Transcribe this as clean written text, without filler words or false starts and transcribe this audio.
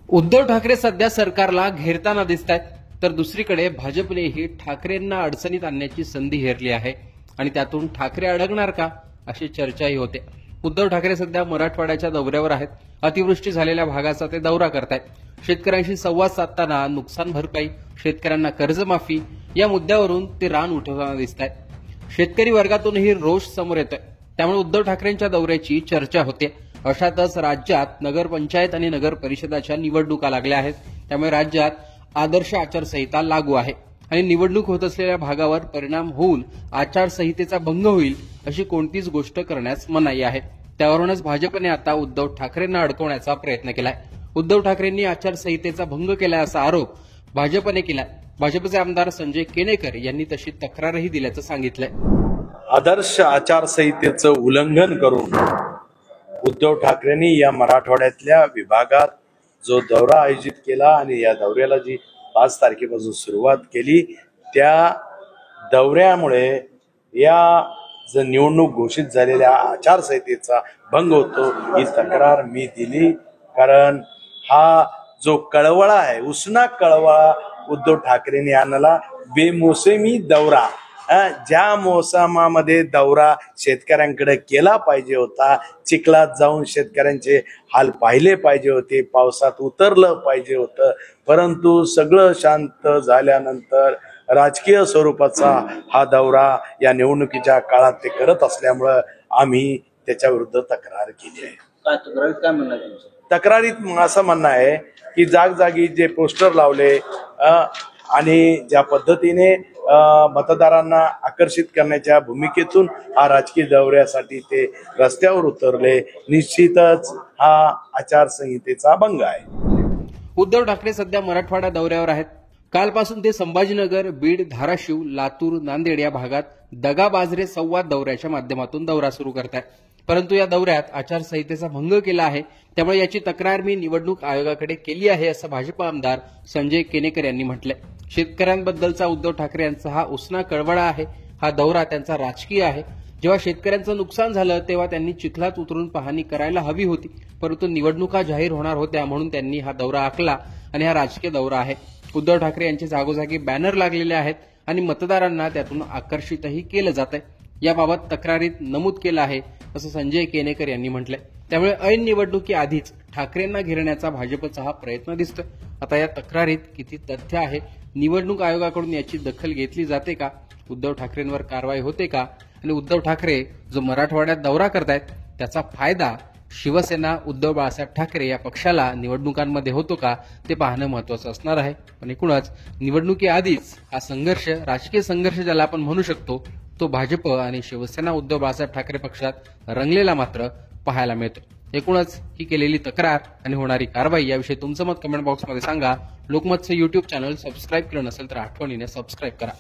उद्धव ठाकरे सध्या सरकारला घेरताना दिसतायत, तर दुसरीकडे भाजपनेही ठाकरेंना अडचणीत आणण्याची संधी हेरली आहे आणि त्यातून ठाकरे अडकणार का अशी चर्चाही होते। उद्धव ठाकरे सध्या मराठवाड्याच्या दौऱ्यावर आहेत। अतिवृष्टी झालेल्या भागाचा ते दौरा करतायत। शेतकऱ्यांशी संवाद साधताना नुकसान भरपाई, शेतकऱ्यांना कर्जमाफी या मुद्द्यावरून ते रान उठवताना दिसतायत। शेतकरी वर्गातूनही रोष समोर येतोय, त्यामुळे उद्धव ठाकरेंच्या दौऱ्याची चर्चा होते। अशातच राज्यात नगरपंचायत आणि नगर परिषदाच्या निवडणुका लागल्या आहेत, त्यामुळे राज्यात आदर्श आचारसंहिता लागू आहे आणि निवडणूक होत असलेल्या भागावर परिणाम होऊन आचारसंहितेचा भंग होईल अशी कोणतीच गोष्ट करण्यास मनाई आहे। त्यावरूनच भाजपने आता उद्धव ठाकरेंना अडकवण्याचा प्रयत्न केलाय। उद्धव ठाकरेंनी आचारसंहितेचा भंग केलाय असा आरोप भाजपने केलाय। भाजपचे आमदार संजय केनेकर यांनी तशी तक्रारही दिल्याचं सांगितलंय। आदर्श आचारसंहितेचं उल्लंघन करून उद्धव ठाकरेंनी या मराठवाड्यातल्या विभागात जो दौरा आयोजित केला आणि या दौऱ्याला जी 5 तारखेपासून सुरुवात केली, त्या दौऱ्यामुळे या जो निवडणूक घोषित झालेल्या आचारसंहितेचा भंग होतो ही तक्रार मी दिली। कारण हा जो कळवळा आहे, उसना कळवळा उद्धव ठाकरेंनी आणला। बेमोसमी दौरा, ज्या मोसमामध्ये दौरा शेतकऱ्यांकडे केला पाहिजे होता, चिखलात जाऊन शेतकऱ्यांचे हाल पाहिले पाहिजे होते, पावसात उतरलं पाहिजे होतं, परंतु सगळं शांत झाल्यानंतर राजकीय स्वरूपाचा हा दौरा या निवडणुकीच्या काळात ते करत असल्यामुळं आम्ही त्याच्या विरुद्ध तक्रार केली आहे। काय म्हणणं आहे तुमचं? तक्रारीत असं म्हणणं आहे की जागजागी जे पोस्टर लावले आणि ज्या पद्धतीने मतदारांना आकर्षित करण्याच्या भूमिकेतून हा राजकीय दौऱ्यासाठी ते रस्त्यावर उतरले, निश्चितच हा आचारसंहितेचा भंग आहे। उद्धव ठाकरे सध्या मराठवाडा दौऱ्यावर आहेत। कालपासून ते संभाजीनगर, बीड, धाराशिव, लातूर, नांदेड या भागात दगा बाजरे संवाद दौऱ्याच्या माध्यमातून दौरा सुरू करतायत। परंतु या दौऱ्यात आचारसंहितेचा भंग केला आहे, त्यामुळे याची तक्रार मी निवडणूक आयोगाकडे केली आहे असं भाजप आमदार संजय केनेकर यांनी म्हटलंय। शेतकऱ्यांबद्दलचा उद्धव ठाकरे यांचा हा उसना कळवळा आहे। हा दौरा त्यांचा राजकीय आहे। जेव्हा शेतकऱ्यांचं नुकसान झालं तेव्हा त्यांनी चिखलात उतरून पाहणी करायला हवी होती, परंतु निवडणुका जाहीर होणार होत्या म्हणून त्यांनी हा दौरा आखला आणि हा राजकीय दौरा आहे। उद्धव ठाकरे यांचे जागोजागी बॅनर लागलेले आहेत आणि मतदारांना त्यातून आकर्षितही केलं जात आहे। याबाबत तक्रारीत नमूद केलं आहे असं संजय केनेकर यांनी म्हटलंय। त्यामुळे ऐन निवडणुकीआधीच ठाकरेंना घेरण्याचा भाजपचा हा प्रयत्न दिसतोय। आता या तक्रारीत किती तथ्य आहे, निवडणूक आयोगाकडून याची दखल घेतली जाते का, उद्धव ठाकरेंवर कारवाई होते का आणि उद्धव ठाकरे जो मराठवाड्यात दौरा करतायत त्याचा फायदा शिवसेना उद्धव बाळासाहेब ठाकरे या पक्षाला निवडणुकांमध्ये होतो का ते पाहणं महत्वाचं असणार आहे। पण एकूणच निवडणुकीआधीच हा संघर्ष, राजकीय संघर्ष ज्याला आपण म्हणू शकतो, तो भाजप आणि शिवसेना उद्धव बाळासाहेब ठाकरे पक्षात रंगलेला मात्र पाहायला मिळतो। एकूणच ही केलेली तक्रार आणि होणारी कारवाई याविषयी तुमचं मत कमेंट बॉक्समध्ये सांगा। लोकमतचं YouTube चॅनल सबस्क्राईब केलं नसेल तर आठवणीने सबस्क्राईब करा।